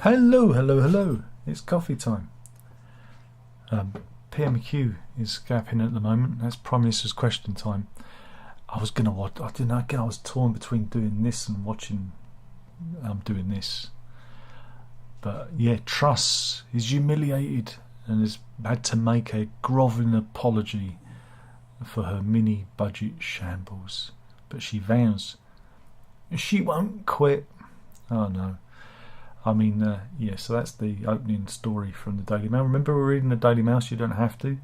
Hello, hello, hello. It's coffee time. PMQ is gapping at the moment. That's Prime Minister's question time. I was going to watch, I didn't know, again, I was torn between doing this and watching doing this. But yeah, Truss is humiliated and has had to make a grovelling apology for her mini budget shambles. But she vows she won't quit. Oh no. I mean, yeah, so that's the opening story from the Daily Mail. Remember, we're reading the Daily Mail, so you don't have to.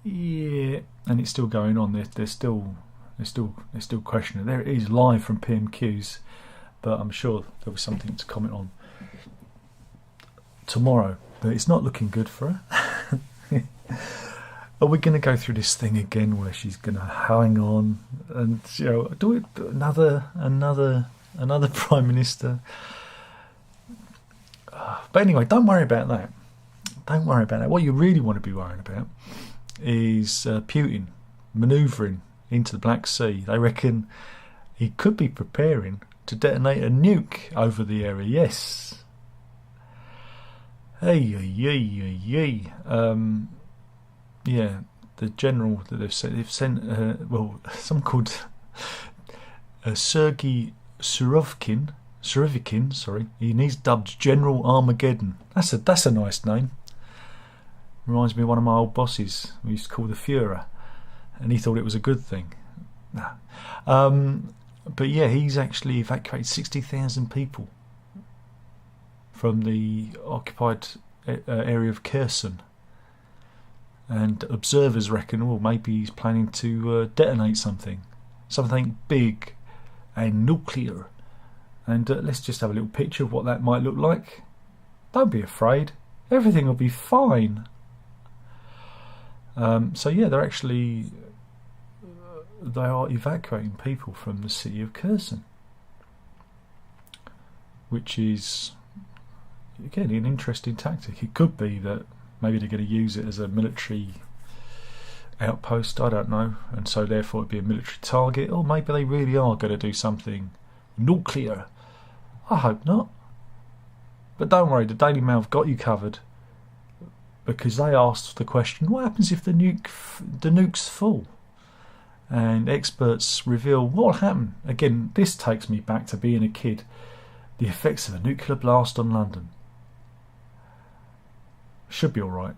Yeah, and it's still going on. They're still questioning. There it is, live from PMQs, but I'm sure there'll be something to comment on tomorrow. But it's not looking good for her. Are we going to go through this thing again, where she's going to hang on and do it another Prime Minister? But anyway, don't worry about that. Don't worry about that. What you really want to be worrying about is Putin manoeuvring into the Black Sea. They reckon he could be preparing to detonate a nuke over the area. Yes. Yeah, the general that they've sent, well, someone called Sergei Surovikin, sorry. He's dubbed General Armageddon. That's a nice name. Reminds me of one of my old bosses we used to call the Führer, and he thought it was a good thing. But yeah, he's actually evacuated 60,000 people from the occupied area of Kherson, and observers reckon, well, maybe he's planning to detonate something big and nuclear. And let's just have a little picture of what that might look like. Don't be afraid, everything will be fine. So yeah, they are evacuating people from the city of Kherson, which is again an interesting tactic. It could be that maybe they're going to use it as a military outpost, I don't know, and so therefore it'd be a military target, or maybe they really are going to do something nuclear. I hope not. But don't worry, the Daily Mail have got you covered, because they asked the question, what happens if the nuke's full? And experts reveal what will happen. Again, this takes me back to being a kid. The effects of a nuclear blast on London. Should be alright.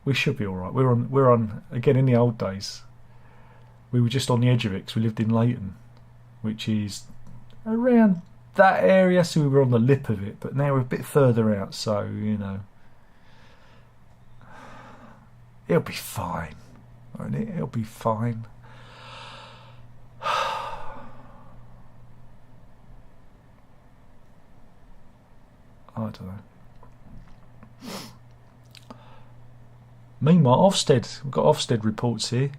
We should be alright. We're on again, in the old days, we were just on the edge of it because we lived in Leighton, which is around that area, so we were on the lip of it, but now we're a bit further out, so it'll be fine, won't it? It'll be fine. I don't know. Meanwhile, Ofsted, we've got Ofsted reports here.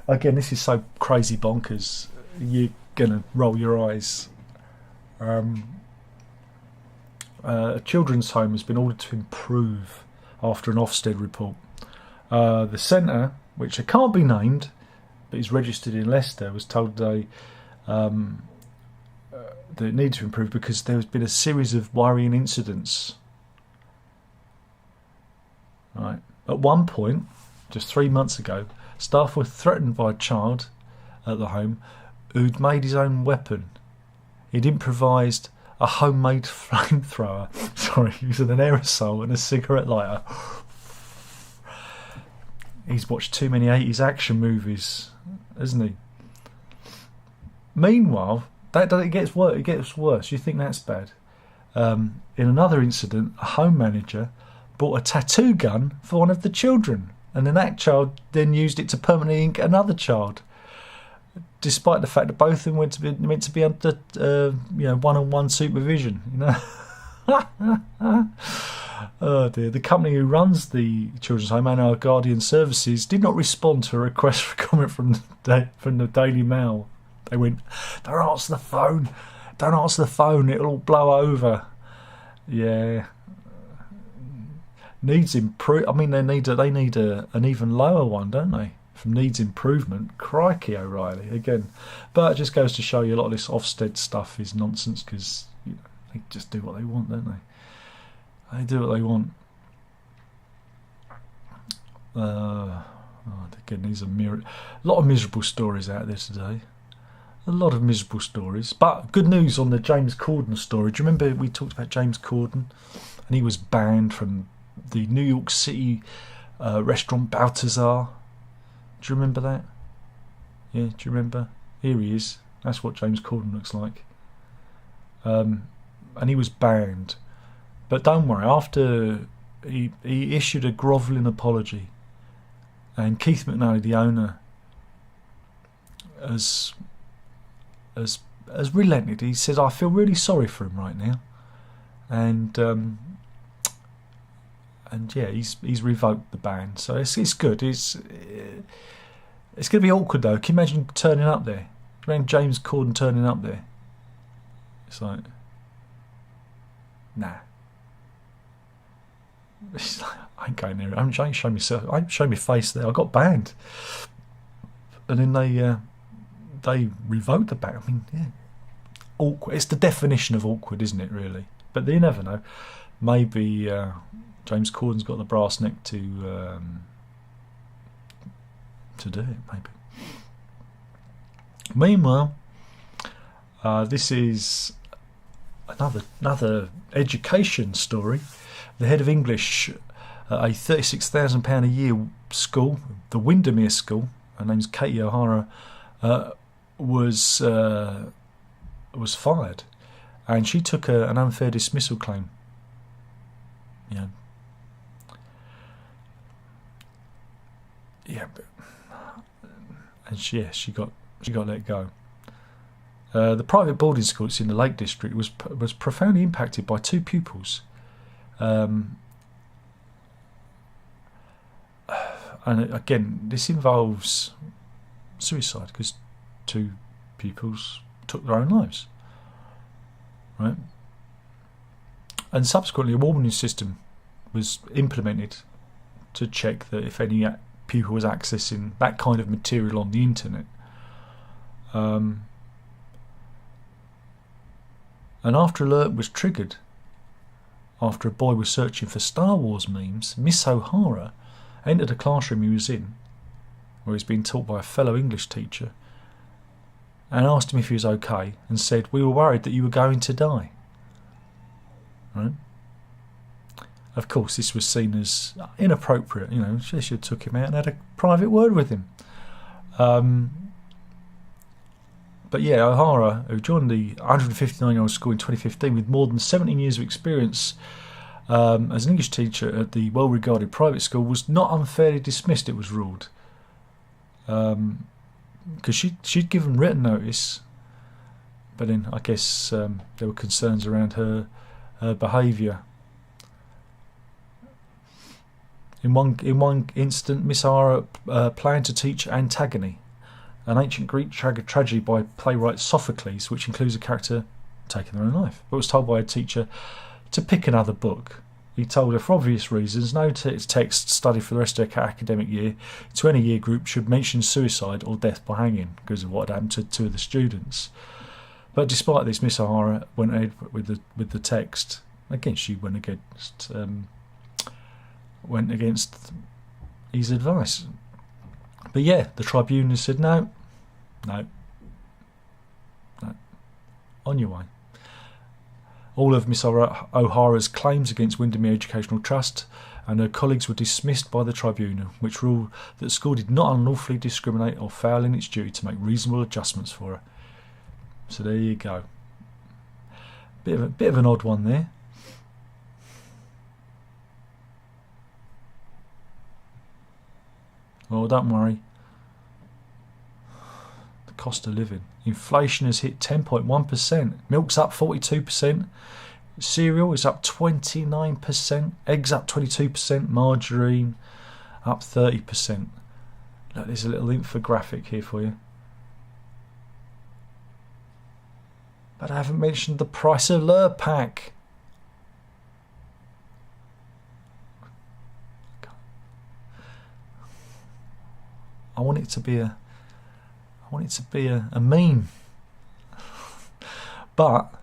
Again, this is so crazy bonkers, you're gonna roll your eyes. A children's home has been ordered to improve after an Ofsted report. The centre, which can't be named but is registered in Leicester, was told that it needed to improve because there has been a series of worrying incidents. Right. At one point, just 3 months ago, staff were threatened by a child at the home who'd made his own weapon. He'd improvised a homemade flamethrower, using an aerosol and a cigarette lighter. He's watched too many 80s action movies, hasn't he? Meanwhile, it gets worse. You think that's bad? In another incident, a home manager bought a tattoo gun for one of the children, and then that child then used it to permanently ink another child, despite the fact that both of them were meant to be under one-on-one supervision. Oh dear. The company who runs the children's home and our guardian services did not respond to a request for comment from the Daily Mail. They went, don't answer the phone, it'll all blow over. Yeah. Needs improve. I mean, they need an even lower one, don't they, from needs improvement. Crikey, O'Reilly again. But it just goes to show you a lot of this Ofsted stuff is nonsense, because they just do what they want, don't they? They do what they want. Again, these are a lot of miserable stories out there today. A lot of miserable stories. But good news on the James Corden story. Do you remember we talked about James Corden? And he was banned from the New York City restaurant Balthazar. Do you remember that? Yeah, do you remember? Here he is. That's what James Corden looks like. And he was banned. But don't worry, after he issued a grovelling apology, and Keith McNally, the owner, has relented. He says, I feel really sorry for him right now. And yeah, he's revoked the ban, so it's good. It's going to be awkward though. Can you imagine turning up there? Imagine James Corden turning up there. It's like, nah. It's like, I ain't going there. I ain't showing myself. I ain't showing my face there. I got banned, and then they revoked the ban. I mean, yeah, awkward. It's the definition of awkward, isn't it? Really, but you never know. Maybe James Corden's got the brass neck to do it. Maybe. Meanwhile, this is another education story. The head of English at a £36,000 a year school, the Windermere School, her name's Katie O'Hara, was fired, and she took an unfair dismissal claim. Yeah, and she got let go. The private boarding school, it's in the Lake District, was profoundly impacted by two pupils. And again, this involves suicide, because two pupils took their own lives, right? And subsequently, a warning system was implemented to check that if any pupil was accessing that kind of material on the internet. And after alert was triggered, after a boy was searching for Star Wars memes, Miss O'Hara entered a classroom he was in, where he's being taught by a fellow English teacher, and asked him if he was okay, and said, "We were worried that you were going to die." Right? Of course, this was seen as inappropriate. She should have took him out and had a private word with him. But yeah, O'Hara, who joined the 159-year-old school in 2015 with more than 17 years of experience as an English teacher at the well-regarded private school, was not unfairly dismissed, it was ruled. Because she'd given written notice, but then I guess there were concerns around her behaviour. In one instant, Miss O'Hara planned to teach Antigone, an ancient Greek tragedy by playwright Sophocles, which includes a character taking their own life, but was told by a teacher to pick another book. He told her, for obvious reasons, no text studied for the rest of her academic year to any year group should mention suicide or death by hanging, because of what had happened to two of the students. But despite this, Miss O'Hara went ahead with the text. Again, she went against his advice. But yeah, the tribunal said no, on your way. All of Miss O'Hara's claims against Windermere Educational Trust and her colleagues were dismissed by the tribunal, which ruled that the school did not unlawfully discriminate or fail in its duty to make reasonable adjustments for her. So there you go. Bit of an odd one there. Well, don't worry. The cost of living. Inflation has hit 10.1%. Milk's up 42%. Cereal is up 29%. Eggs up 22%. Margarine up 30%. Look, there's a little infographic here for you. But I haven't mentioned the price of Lurpak. I want it to be a meme. But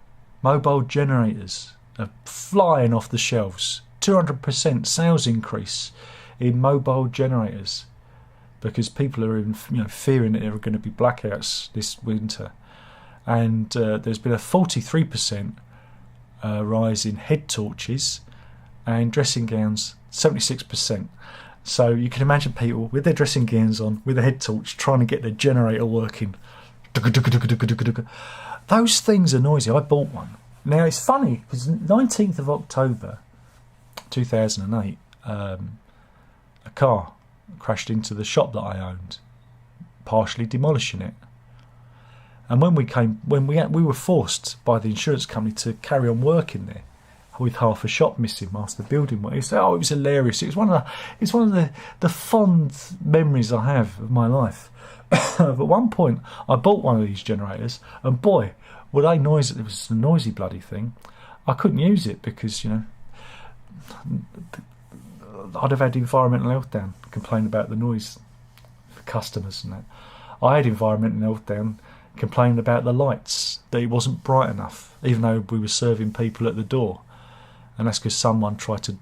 mobile generators are flying off the shelves. 200% sales increase in mobile generators because people are fearing that there are going to be blackouts this winter. And there's been a 43% rise in head torches, and dressing gowns 76%. So you can imagine people with their dressing gowns on, with a head torch, trying to get their generator working. Those things are noisy. I bought one. Now it's funny because 19th of October 2008, a car crashed into the shop that I owned, partially demolishing it. And when we were forced by the insurance company to carry on working there with half a shop missing whilst the building went. It was hilarious. It's one of the fond memories I have of my life. At one point, I bought one of these generators, and boy, were they noisy! It was a noisy bloody thing. I couldn't use it because I'd have had environmental health down, complain about the noise for customers and that. I had environmental health down, complaining about the lights, that it wasn't bright enough, even though we were serving people at the door. And that's because someone tried to,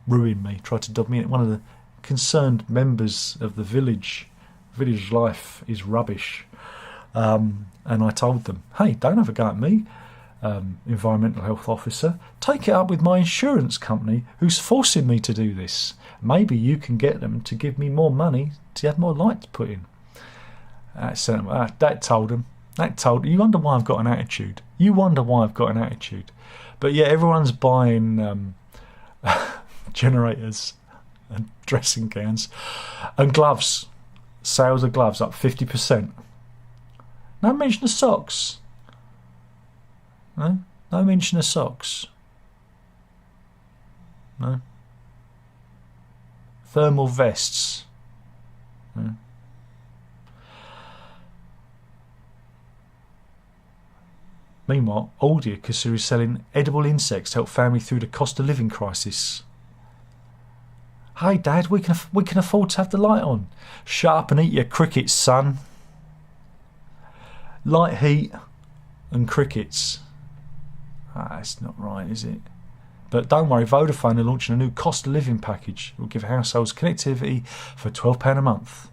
ruin me, tried to dub me in. One of the concerned members of the village life is rubbish. And I told them, hey, don't have a go at me, environmental health officer. Take it up with my insurance company who's forcing me to do this. Maybe you can get them to give me more money to have more lights put in. That told them. You wonder why I've got an attitude. But yeah, everyone's buying generators and dressing gowns and gloves. Sales of gloves up 50%. No mention of socks. No mention of socks. No. Thermal vests. No. Meanwhile, Aldi is selling edible insects to help family through the cost of living crisis. Hey Dad, we can afford to have the light on. Shut up and eat your crickets, son. Light heat and crickets. That's not right, is it? But don't worry, Vodafone are launching a new cost of living package. It will give households connectivity for £12 a month.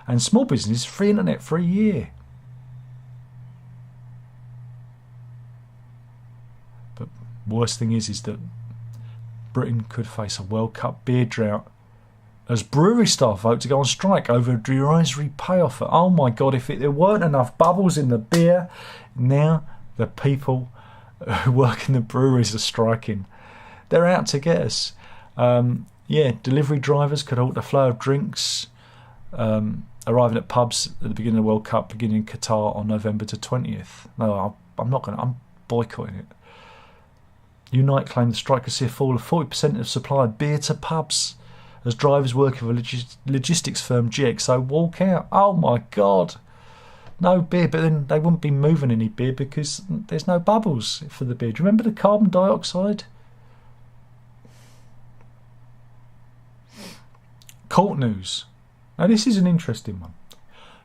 And small business free internet for a year. But worst thing is that Britain could face a World Cup beer drought as brewery staff vote to go on strike over a derisory pay offer. Oh my God, if there weren't enough bubbles in the beer, now the people who work in the breweries are striking. They're out to get us. Delivery drivers could halt the flow of drinks arriving at pubs at the beginning of the World Cup, beginning in Qatar on November the 20th. No, I'm boycotting it. Unite claim the strike could see a fall of 40% of supply of beer to pubs as drivers working for logistics firm GXO walk out. Oh my God. No beer, but then they wouldn't be moving any beer because there's no bubbles for the beer. Do you remember the carbon dioxide? Court news. Now this is an interesting one.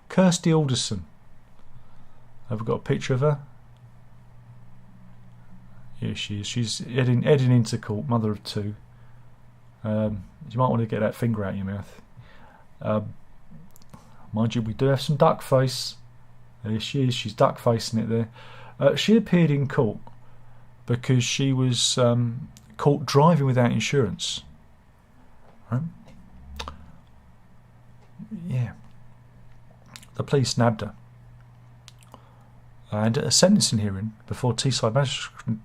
Kirsty Alderson. Have we got a picture of her? Here she is. She's heading into court, mother of two. You might want to get that finger out of your mouth. Mind you, we do have some duck face. There she is. She's duck facing it there. She appeared in court because she was caught driving without insurance. Right? Yeah. The police nabbed her. And at a sentencing hearing before Teesside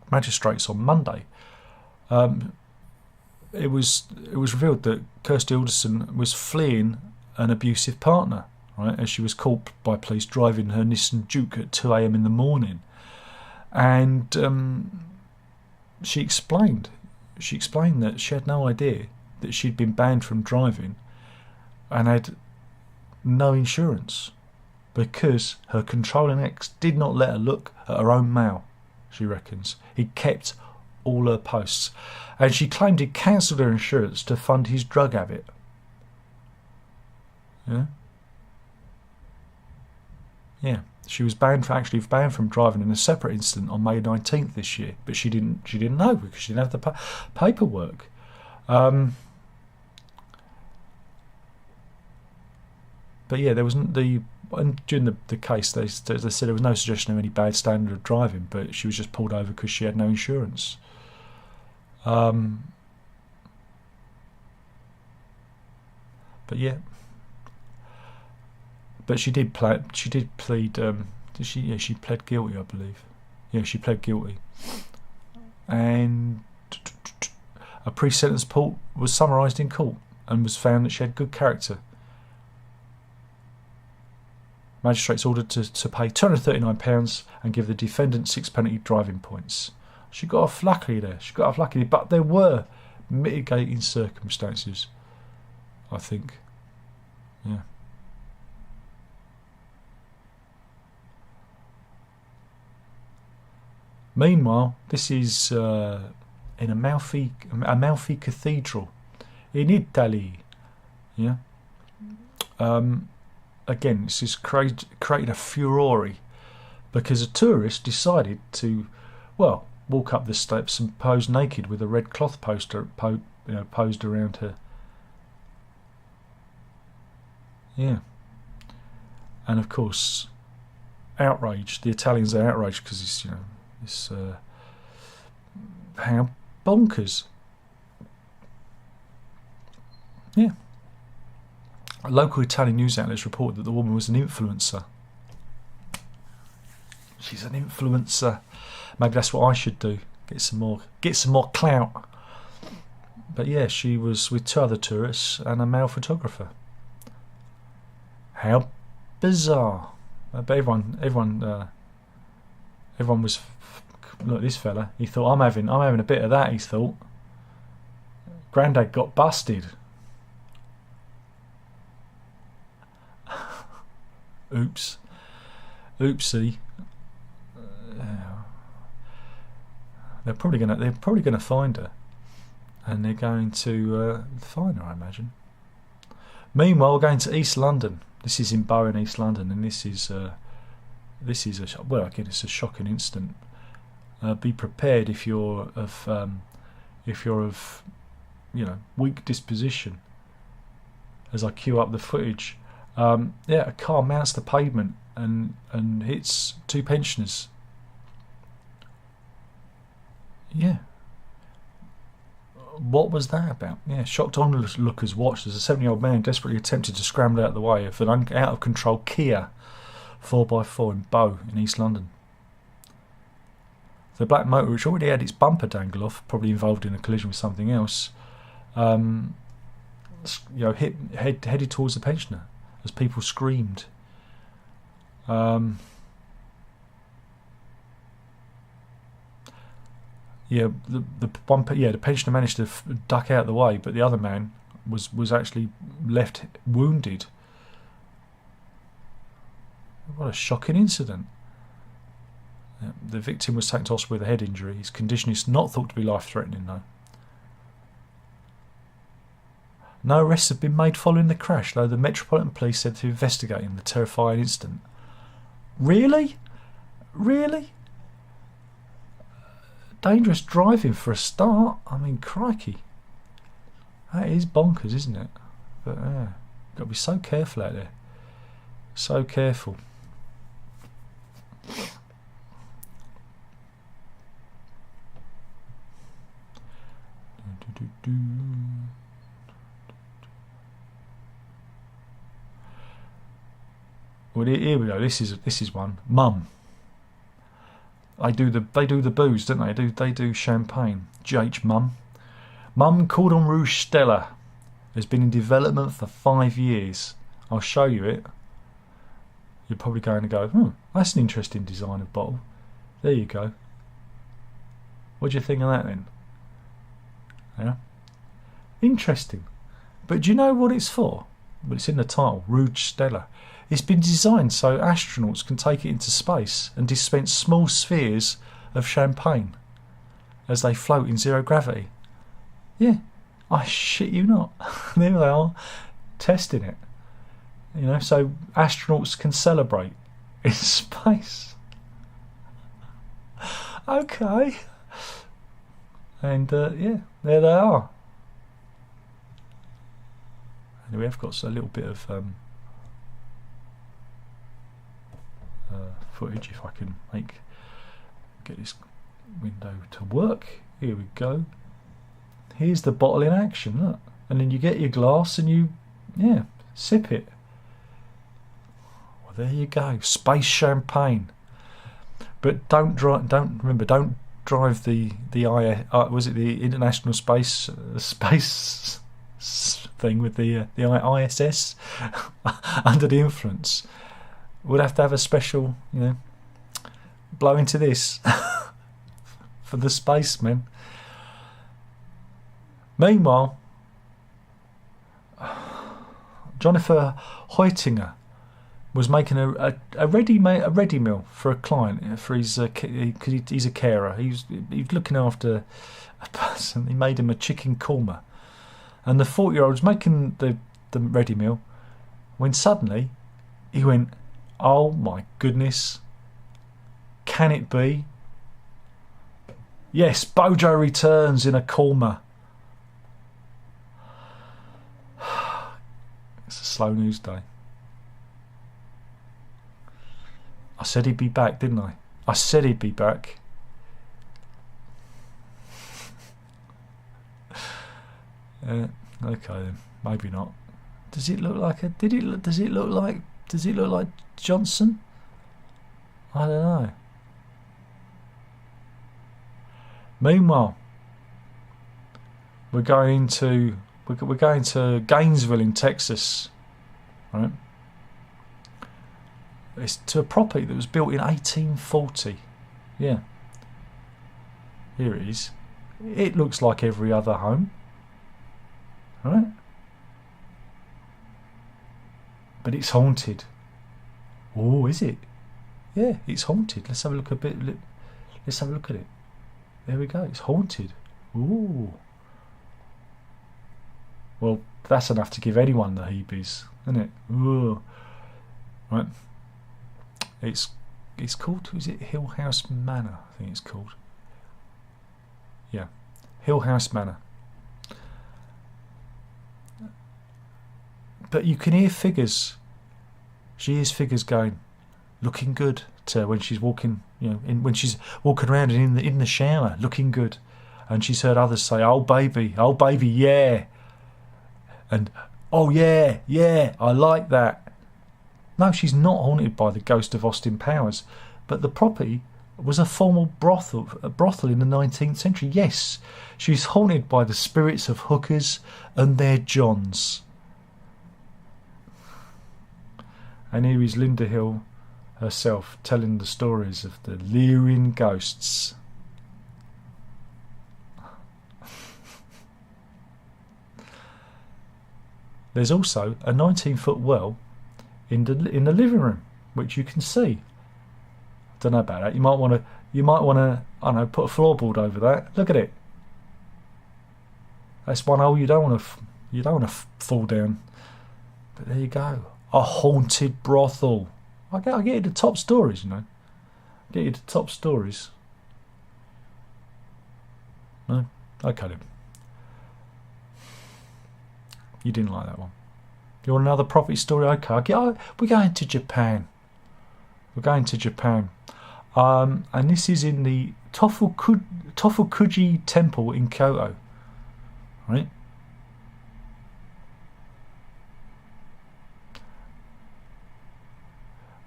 magistrates on Monday, it was revealed that Kirsty Alderson was fleeing an abusive partner, right, as she was caught by police driving her Nissan Juke at 2 a.m. in the morning. And she explained that she had no idea that she'd been banned from driving and had no insurance because her controlling ex did not let her look at her own mail, she reckons. He kept all her posts. And she claimed he'd cancelled her insurance to fund his drug habit. Yeah? Yeah, she was banned from driving in a separate incident on May 19th this year, but she didn't know because she didn't have the paperwork. But yeah, there wasn't during the case. They said there was no suggestion of any bad standard of driving, but she was just pulled over because she had no insurance. But yeah, but she did plead. Did she? Yeah, she pled guilty, I believe. Yeah, she pled guilty, and a pre-sentence report was summarised in court and was found that she had good character. Magistrates ordered to pay £239 and give the defendant 6 penalty driving points. She got off luckily there. But there were mitigating circumstances, I think. Yeah. Meanwhile, this is in Amalfi Cathedral in Italy. Yeah. Again, this has created a furore because a tourist decided to, walk up the steps and pose naked with a red cloth poster posed around her. Yeah. And of course, outraged. The Italians are outraged because it's how bonkers. Yeah. Local Italian news outlets reported that the woman was an influencer. She's an influencer. Maybe that's what I should do. Get some more clout. But yeah, she was with 2 other tourists and a male photographer. How bizarre! But everyone was. Look, this fella. He thought, I'm having a bit of that. He thought. Grandad got busted. Oops. Oopsie. They're probably gonna find her, and they're going to find her, I imagine. Meanwhile, we're going to East London. This is in Bowen, East London, and this is again, it's a shocking incident. Be prepared if you're of weak disposition. As I queue up the footage. A car mounts the pavement and hits 2 pensioners. Yeah. What was that about? Yeah, shocked onlookers watched as a 70-year-old man desperately attempted to scramble out of the way of an out-of-control Kia 4x4 in Bow in East London. The black motor, which already had its bumper dangle off, probably involved in a collision with something else, headed towards the pensioner as people screamed. The pensioner managed to duck out of the way, but the other man was actually left wounded. What a shocking incident. The victim was taken to hospital with a head injury. His condition is not thought to be life-threatening, though. No arrests have been made following the crash, though the Metropolitan Police said they're investigating the terrifying incident. Really? Really? Dangerous driving for a start. I mean, crikey. That is bonkers, isn't it? But yeah, got to be so careful out there. So careful. Well, here we go. This is one. Mum. They do the booze, don't they? They do champagne. GH Mum. Mum Cordon Rouge Stella has been in development for 5 years. I'll show you it. You're probably going to go, that's an interesting design of bottle. There you go. What do you think of that then? Yeah. Interesting. But do you know what it's for? Well, it's in the title, Rouge Stella. It's been designed so astronauts can take it into space and dispense small spheres of champagne as they float in zero gravity. Yeah, I shit you not. There they are, testing it. So astronauts can celebrate. in space. Okay. And yeah, there they are. And we have got a little bit of footage, if I can get this window to work. Here we go. Here's the bottle in action, look. And then you get your glass and you, yeah, sip it. Well, there you go, space champagne. But don't drive the was it the International Space thing with the ISS under the influence. We'll have to have a special, blow into this for the spacemen. Meanwhile, Jennifer Heutinger was making a ready meal for a client for his because he's a carer. He's looking after a person. He made him a chicken korma, and the 40-year-old was making the ready meal when suddenly he went, "Oh my goodness, can it be? Yes, Bojo returns in a korma." It's a slow news day. I said he'd be back, didn't I? I said he'd be back. Okay then, maybe not. Does it look like does it look like Johnson? I don't know. Meanwhile, we're going to Gainesville in Texas, right? It's to a property that was built in 1840. Yeah. Here it is. It looks like every other home, right? But it's haunted. Oh, is it? Yeah, it's haunted. Let's have a look Let's have a look at it. There we go. It's haunted. Ooh. Well, that's enough to give anyone the heebies, isn't it? Ooh. Right. It's called, is it Hill House Manor? I think it's called. Yeah. Hill House Manor. But you can hear figures. She hears figures going, looking good to her when she's walking, when she's walking around and in the shower, looking good. And she's heard others say, oh baby, yeah. And, oh yeah, I like that. No, she's not haunted by the ghost of Austin Powers, but the property was a formal brothel in the 19th century. Yes, she's haunted by the spirits of hookers and their johns. And here is Linda Hill herself telling the stories of the leering ghosts. There's also a 19-foot well in the living room, which you can see. Don't know about that. You might want to. I don't know. Put a floorboard over that. Look at it. That's one hole you don't want to fall down. But there you go. A haunted brothel. I get you the top stories, Get you the top stories. No? Okay then. You didn't like that one. You want another property story? Okay. We're going to Japan. And this is in the Tofukuji Temple in Kyoto. Right?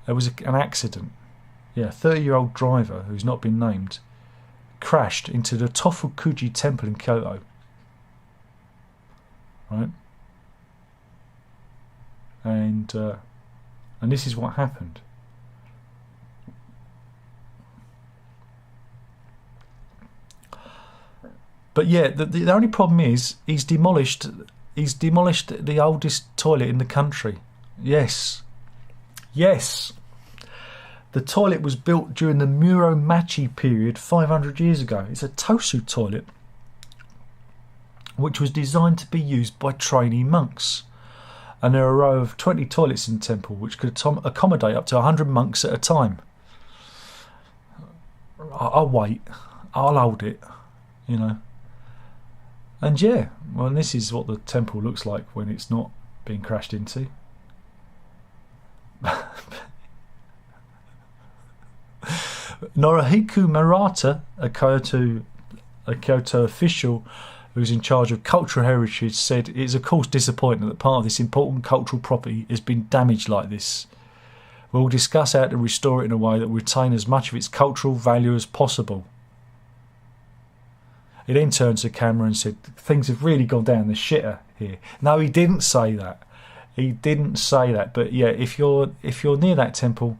There was an accident. Yeah, a 30-year-old driver who's not been named crashed into the Tofukuji Temple in Kyoto. Right? And this is what happened. But yeah, the only problem is he's demolished the oldest toilet in the country. Yes. The toilet was built during the Muromachi period 500 years ago. It's a Tosu toilet which was designed to be used by trainee monks. and there are a row of 20 toilets in the temple, which could accommodate up to 100 monks at a time. I'll wait. I'll hold it, you know. And yeah, well, this is what the temple looks like when it's not being crashed into. Norihiko Murata, a Kyoto official who's in charge of cultural heritage, said it is of course disappointing that part of this important cultural property has been damaged like this. We'll discuss how to restore it in a way that will retain as much of its cultural value as possible. He then turned to the camera and said, things have really gone down the shitter here. No, he didn't say that. He didn't say that. But yeah, if you're near that temple,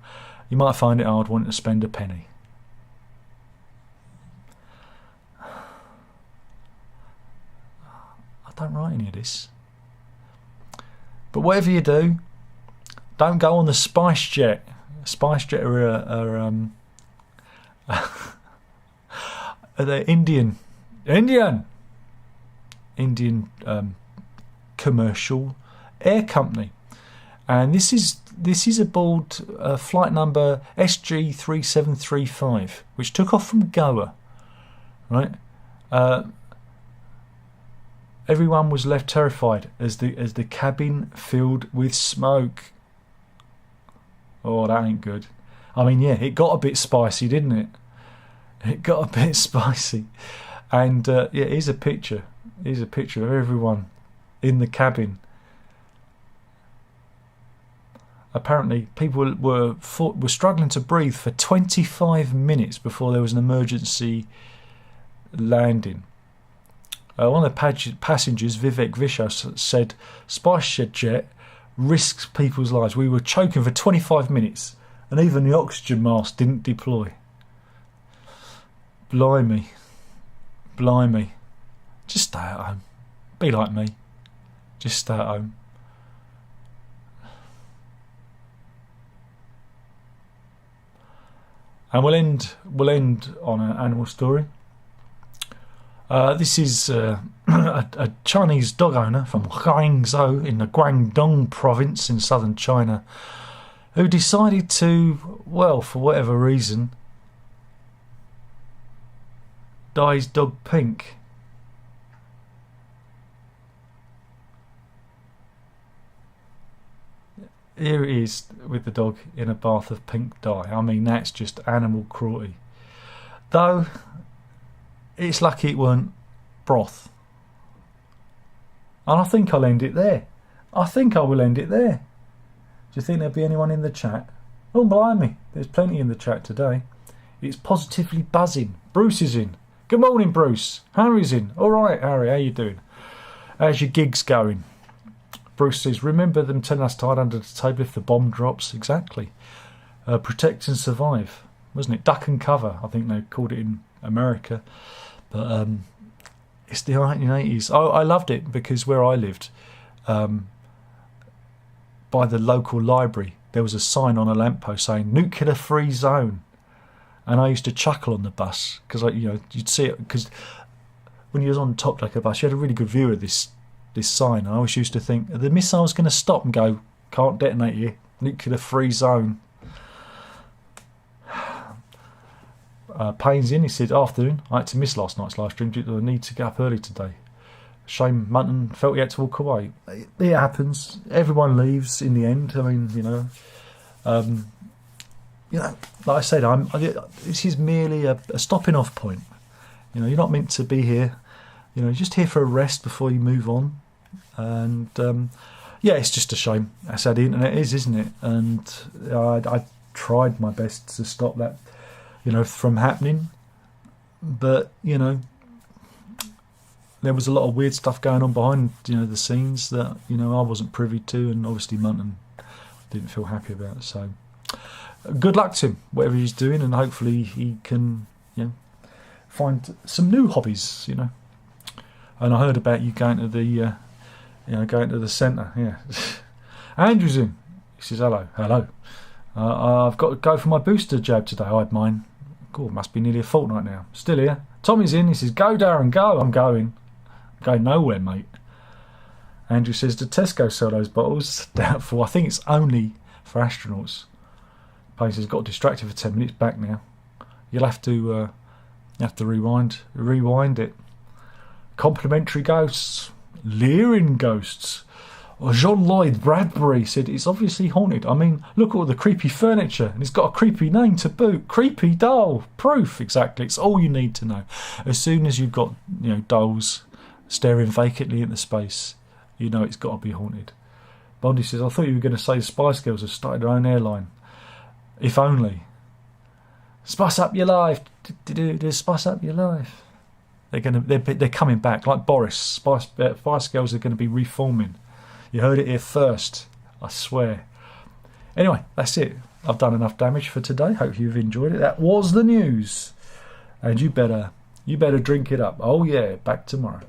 you might find it hard wanting to spend a penny. I don't write any of this. But whatever you do, don't go on the Spice Jet. Spice Jet are the Indian commercial air company, and this is aboard flight number SG3735, which took off from Goa. Right, everyone was left terrified as the cabin filled with smoke. Oh, that ain't good. I mean, yeah, it got a bit spicy, didn't it? It got a bit spicy. And yeah, here's a picture. Here's a picture of everyone in the cabin. Apparently, people were struggling to breathe for 25 minutes before there was an emergency landing. One of the passengers, Vivek Vishwas, said, "Spice Jet risks people's lives. We were choking for 25 minutes, and even the oxygen mask didn't deploy." Blimey. Just stay at home. Be like me. Just stay at home. And we'll end on an animal story. This is a Chinese dog owner from Guangzhou in the Guangdong province in southern China, who decided to, well, for whatever reason, dye his dog pink. Here it is with the dog in a bath of pink dye. I mean, that's just animal cruelty. Though, it's lucky it weren't broth. And I think I'll end it there. I think I will end it there. Do you think there'll be anyone in the chat? Oh, blimey, there's plenty in the chat today. It's positively buzzing. Bruce is in. Good morning, Bruce. Harry's in. All right, Harry, how you doing? How's your gigs going? Bruce says, remember them telling us to hide under the table if the bomb drops? Exactly. Protect and survive, wasn't it? Duck and cover, I think they called it in America. But it's the 1980s. I loved it because where I lived, by the local library, there was a sign on a lamppost saying nuclear free zone. And I used to chuckle on the bus because you'd see it, because when you was on top deck of a bus, you had a really good view of this sign. I always used to think, are the missiles going to stop and go, can't detonate here, nuclear free zone. Payne's in, he said, afternoon, I had to miss last night's live stream due to the need to get up early today. Shame Munton felt he had to walk away. It happens. Everyone leaves in the end. I mean, like I said, this is merely a stopping off point. You're not meant to be here. You're just here for a rest before you move on. And yeah, it's just a shame. That's how the internet is, isn't it? And I tried my best to stop that, from happening. But there was a lot of weird stuff going on behind, the scenes that I wasn't privy to, and obviously Munton didn't feel happy about. So good luck to him, whatever he's doing, and hopefully he can, find some new hobbies, And I heard about you going to the, going to the centre. Yeah, Andrew's in. He says hello. I've got to go for my booster jab today. I had mine. God, must be nearly a fortnight now. Still here. Tommy's in. He says, "Go, Darren, go." I'm going. Going nowhere, mate. Andrew says, do Tesco sell those bottles? Doubtful. I think it's only for astronauts. Pace has got distracted for 10 minutes. Back now. You'll have to rewind it. Complimentary ghosts. Leering ghosts. Jean Lloyd Bradbury said it's obviously haunted. I mean, look at all the creepy furniture, and it's got a creepy name to boot. Creepy doll. Proof, exactly. It's all you need to know. As soon as you've got, dolls staring vacantly into space, you know it's got to be haunted. Bondi says, I thought you were going to say the Spice Girls have started their own airline. If only. Spice up your life. Spice up your life. They're coming back like Boris. Spice Girls are going to be reforming. You heard it here first, I swear. Anyway, that's it. I've done enough damage for today. Hope you've enjoyed it. That was the news. And you better drink it up. Oh yeah, back tomorrow.